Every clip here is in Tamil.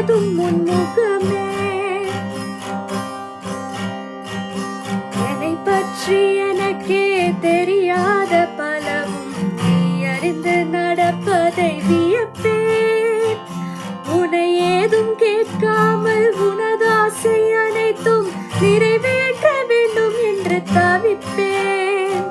முழுவதும் முன்முகமே. என்னை பற்றி எனக்கே தெரியாத பலவும் நீ அறிந்து நடப்பதை வியப்பேன். உன்னை ஏதும் கேட்காமல் உனதாசை அனைத்தும் நிறைவேற்ற வேண்டும் என்று தவிப்பேன்.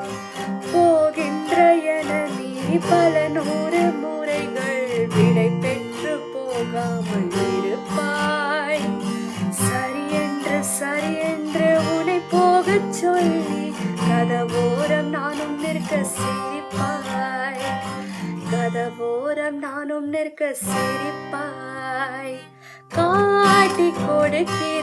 போகின்ற என நீ பல 100 முறைகள் விடை பெற்று போகாமல் இருப்பாய். சரி என்று உன்னை போகச் சொல்லி கதவோரம் நானும் நிற்க சிரிப்பாய். கதவோரம் நானும் நிற்க சிரிப்பாய். காட்டிக் கொடுக்கிறேன்